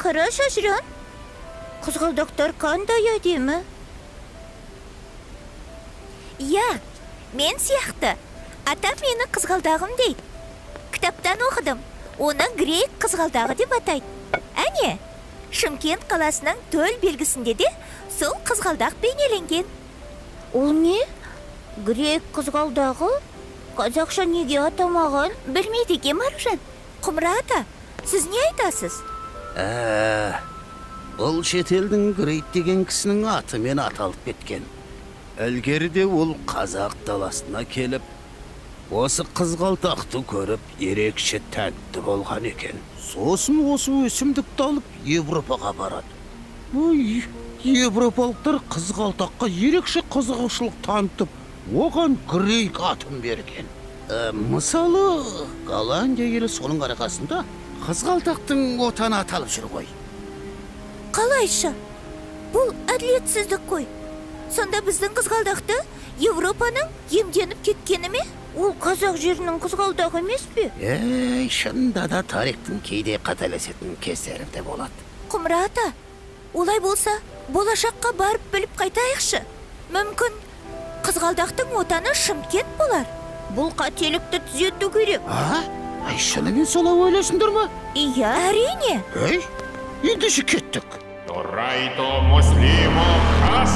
Qara Shashran, qizg'aldoqlar qanday ademi? Ya, men siyoqda. Atam meni qizg'aldog'im deydi. Kitobdan o'qidim. Uni grek qizg'aldog'i deb ataydi. Ana, Shimkent qalasining to'l belgisinde de sol qizg'aldoq beynelengen. Ул не? Grek qizg'aldog'i? Qozoqcha nega atamag'an? Bilmaydi Marjan. Qumra ata, siz ne aytasiz? Бұл шетелдің Грейт деген кісінің атымен аталып кеткен. Ілгеріде ол қазақ даласына келіп, осы қызғалдақты көріп, ерекше тәтті болған екен. Сосын осы өсімдікті алып Европаға барады. Ой, европалықтар қызғалдаққа ерекше қызығушылық танытып, оған Грейт атын берген. Мысалы, Голландия елі соның арқасында қызғалдақтың отаны аталып жүр ғой. Қалайша? Бұл әділетсіздік қой. Сонда біздің қызғалдақты Европаның емденіп кеткені ме? Ол қазақ жерінің қызғалдағы емес пе? Шынында да тарихтың кейде қателесетін кездері де болады. Құмра ата, олай болса, болашаққа барып біліп қайтайықшы. Мүмкін қызғалдақтың отаны Шымкент болар. Бұл қателікті түзету керек. Шынымен солай ойлайсыңдар ма? Иә, әрине. Ендеше кеттік. Торайто муслимо хас.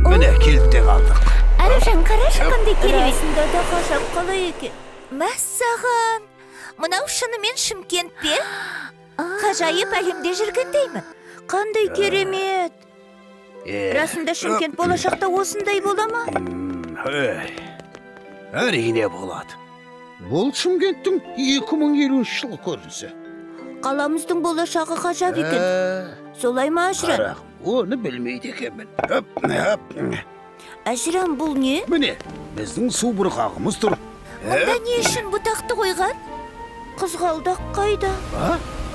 Міне келіп те қалдық. Аружан, қарашы қандай керемет. Расында да қашап қалай екен. Мәссаған, мынау шынымен Шымкент пе? Ғажайып әлемде жүргендеймін. Қандай керемет. Расында Шымкент болашақта осындай бола ма? Әрине болады. Бұл Шымкенттің 2050 жылы көрінісі. Қаламыздың болашағы ғажап екен. Солай ма, Ажран? Оны білмейді екенмін. Ажран, бұл не? Міне, біздің су бұрқағымыз тұр. Мұнда не үшін бұтақты қойған? Қызғалдақ қайда?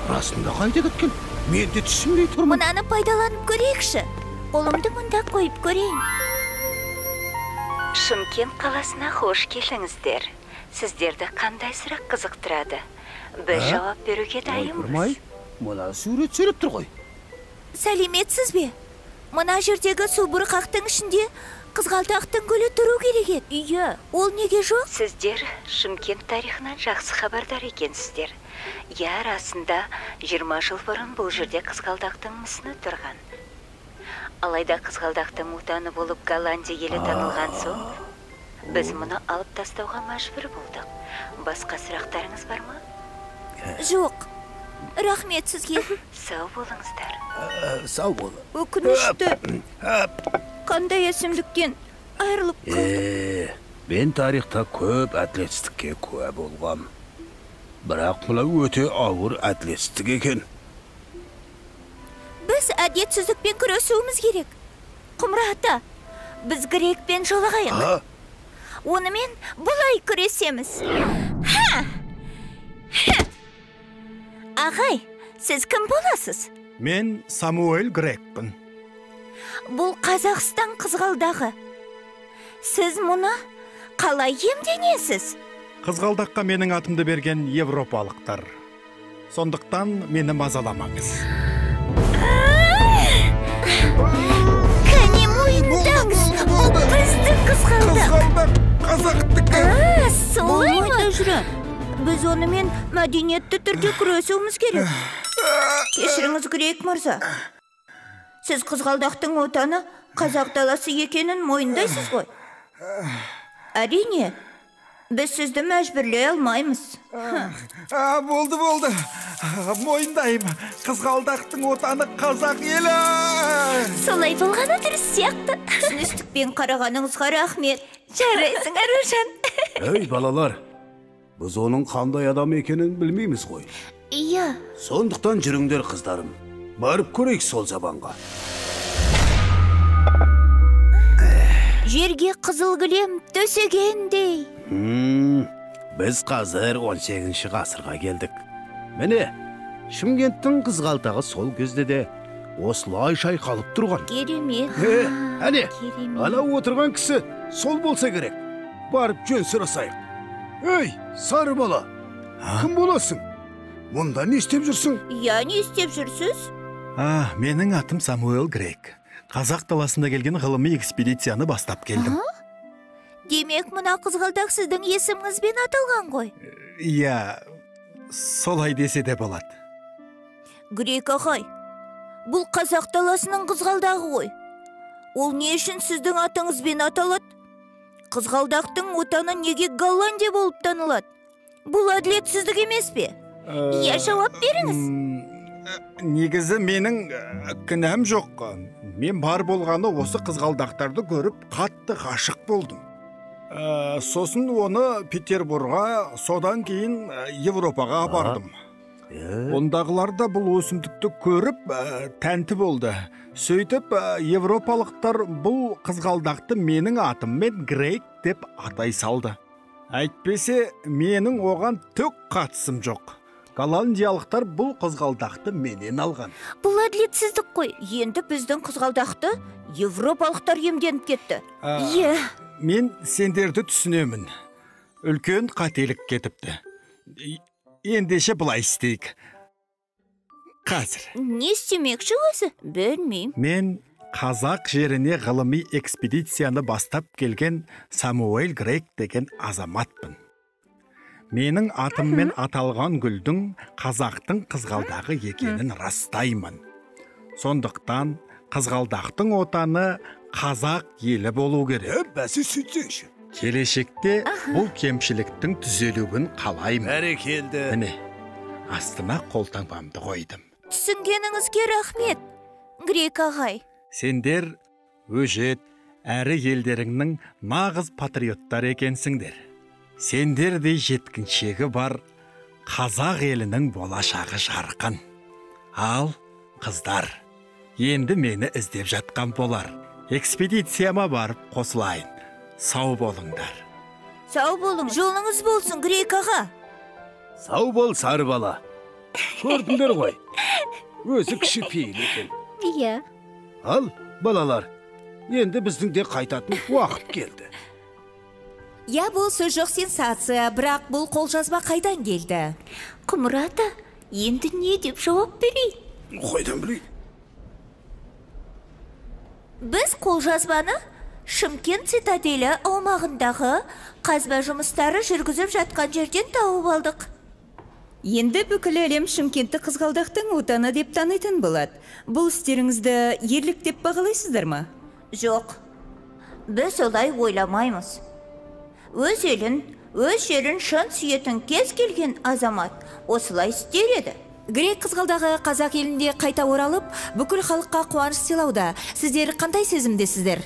Расында қайда кеткен? Мен де түсінбей тұрмын. Мұнаны пайдаланып көрейікші. Қолымды мұнда қойып көрейін. Шымкент қаласына хош келіңіздер. Сіздерді қандай сұрақ қызықтырады? Біз жауап беруге дайынбыз. Мұна сурет сөйлеп тұр ғой. Сәлеметсіз бе? Мұна жердегі су бұрқақтың ішінде қызғалдақтың гүлі тұру керек еді. Иә. Ол неге жоқ? Сіздер Шымкент тарихынан жақсы хабардар екенсіздер. Я, расында 20 жыл бұрын бұл жерде қызғалдақтың мүсіні тұрған. Алайда қызғалдақтың отаны болып Голландия елі танылған соң, біз мұны алып тастауға мәжбүр болдық. Басқа сұрақтарыңыз бар ма? Жоқ. Рахмет сізге. Сау болыңыздар. Сау бол. Өкінішті. Қандай есімдіктен айырылып қалдық. Мен тарихта көп әділетсіздікке куә болғам. Бірақ мұнау өте ауыр әділетсіздік екен. Біз әділетсіздікпен күресуіміз керек. Құмра ата, біз грекпен жолығайық. Онымен бұлай күресеміз. Ағай, сіз кім боласыз? Мен Самуэль Грекпін. Бұл Қазақстан қызғалдағы. Сіз мұны қалай емденесіз? Қызғалдаққа менің атымды берген европалықтар. Сондықтан мені мазаламаңыз. Кәне мойындаңыз, бұл біздің қызғалдақ. Қызғалдақ қазақтікі. Солай ма? Ажран, біз онымен мәдениетті түрде күресуіміз керек. Кешіріңіз, Грек мырза. Сіз қызғалдақтың отаны қазақ даласы екенін мойындайсыз ғой? Әрине, біз сізді мәжбүрлей алмаймыз. Болды. Мойындайым. Қызғалдақтың отаны қазақ елі. Солай болғаны дұрыс сияқты. Түсіністікпен қарағаныңызға рахмет. Жарайсың, Аружан. Ей, балалар, біз оның қандай адам екенін білмейміз ғой. Иә. Сондықтан жүріңдер қыздарым. Барып көрейік сол жабанға. Жерге қызыл кілем төсегендей. Біз қазір 18 ғасырға келдік. Міне, Шымкенттің қызғалдағы сол кезде де осылай шайқалып тұрған. Керемет. Әне, Керемет. ана отырған кісі сол болса керек. Барып жөн сұрасайық. Ей, сары бала, кім боласың? Мұнда не істеп жүрсің? Я не істеп жүрсіз? Менің атым Самуэль Грейк. Қазақ даласында келген ғылыми экспедицияны бастап келдім. Демек, мұна қызғалдақ сіздің есіміңізбен аталған ғой. Иә, солай десе де болады. Грейк ағай, бұл қазақ даласының қызғалдағы ғой. Ол не үшін сіздің атыңызбен аталады? Қызғалдақтың отаны неге Голландия болып танылады? Бұл әділетсіздік емес пе? Иә, жауап беріңіз. Негізі менің кінәм жоқ. Мен бар болғаны осы қызғалдақтарды көріп қатты ғашық болдым. Сосын оны Петербурға, содан кейін Европаға бардым. Ондағыларда бұл өсімдікті көріп тәнті болды. Сөйтіп, европалықтар бұл қызғалдақты менің атыммен Грейк деп атай салды. Әйтпесе, менің оған түк қатысым жоқ. Голландиялықтар бұл қызғалдақты менен алған. Бұл әділетсіздік қой. Енді біздің қызғалдақты европалықтар иемденіп кетті. Иә. Мен сендерді түсінемін. Үлкен қателік кетіпті. Ендеше бұлай істейік. Қазір. Не істемекші өзі? Білмеймін. Мен қазақ жеріне ғылыми экспедицияны бастап келген Самуэль Грейк деген азаматпын. Менің атыммен аталған гүлдің қазақтың қызғалдағы екенін растаймын. Сондықтан қызғалдақтың отаны қазақ елі болу керек. Бәсі сөйтсеңші. Келешекте бұл кемшіліктің түзелуін қалаймын. Бәрекелді. Міне, астына қолтаңбамды қойдым. Түсінгеніңізге рахмет, Грейк ағай. Сендер өжет әрі елдеріңнің нағыз патриоттар екенсіңдер. Сендердей жеткіншегі бар қазақ елінің болашағы жарқын. Ал, қыздар, енді мені іздеп жатқан болар. Экспедицияма барып қосылайын. Сау болыңдар. Сау болың, жолыңыз болсын, Грейк аға. Сау бол, сары бала. Көрдіңдер ғой. Өзі кішіпейіл екен. Иә. Ал, балалар, енді біздің де қайтатын уақыт келді. Я, бұл сөз жоқ сенсация, бірақ бұл қолжазба қайдан келді? Құмырата, енді не деп жауап берейін? Қойдан білейін. Біз қолжазбаны Шымкент цитаделі аумағындағы қазба жұмыстары жүргізіп жатқан жерден тауып алдық. Енді бүкіл әлем Шымкентті қызғалдақтың отаны деп танитын болады. Бұл істеріңізді ерлік деп бағалайсыздар ма? Жоқ, біз олай ойламаймыз. Өз елін, өз жерін шын сүйетін кез келген азамат осылай істер еді. Грейк қызғалдағы қазақ елінде қайта оралып, бүкіл халыққа қуаныш сыйлауда. Сіздер қандай сезімдесіздер?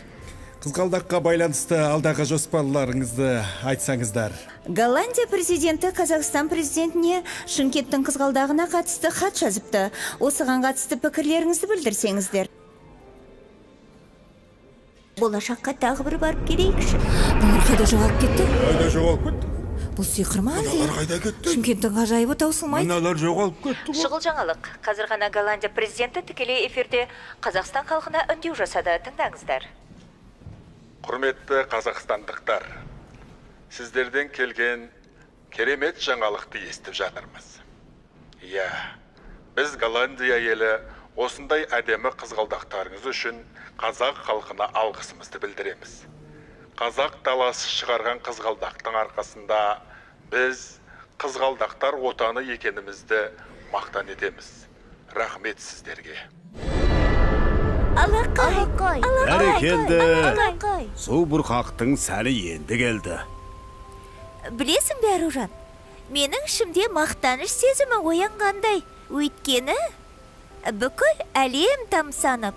Қызғалдаққа байланысты алдағы жоспарларыңызды айтсаңыздар. Голландия президенті Қазақстан президентіне Шымкенттің қызғалдағына қатысты хат жазыпты. Осыған қатысты пікірлеріңізді білдірсеңіздер. Болашаққа тағы бір барып келейікші. Бұлар қайда жоғалып кетті? Қайда жоғалып кетті? Бұл сиқыр ма әлде? Қайда кетті? Шымкенттің ғажайыбы таусылмайды. Мыналар жоғалып кетті. Шұғыл жаңалық. Қазір ғана Голландия президенті тікелей эфирде Қазақстан халқына үндеу жасады. Тыңдаңыздар. Құрметті қазақстандықтар, сіздерден келген керемет жаңалықты естіп жатырмыз. Иә, біз Голландия елі осындай әдемі қызғалдақтарыңыз үшін қазақ халқына алғысымызды білдіреміз. Қазақ даласы шығарған қызғалдақтың арқасында біз қызғалдақтар отаны екенімізді мақтан етеміз. Рахмет сіздерге. Алақай. Бәрекелді. Су бұрқақтың сәлі енді келді. білесің бе Аружан, менің ішімде мақтаныш сезімі оянғандай. Өйткені бүкіл әлем тамсанып,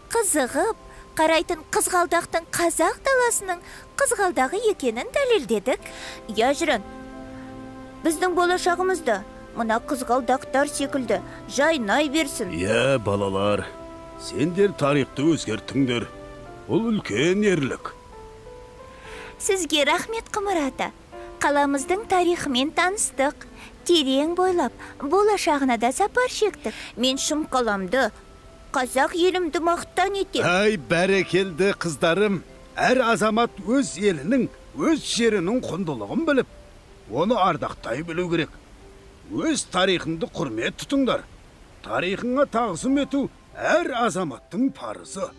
қызығып, қарайтын қызғалдақтың қазақ даласының қызғалдағы екенін дәлелдедік. Яжран, біздің болашағымызда мына қызғалдақтар секілді жайнай берсін. Балалар, сендер тарихты өзгерттіңдер. Ол үлкен ерлік. Сізге рахмет Құмар ата. Қаламыздың тарихымен таныстық. Терең бойлап, болашағына да сапар шектік. Мен шым қаламды, қазақ елімді мақтан етем. Ай, бәрекелді қыздарым. Әр азамат өз елінің, өз жерінің құндылығын біліп, оны ардақтай білу керек. Өз тарихыңды құрмет тұтыңдар. Тарихыңа тағзым ету әр азаматтың парызы.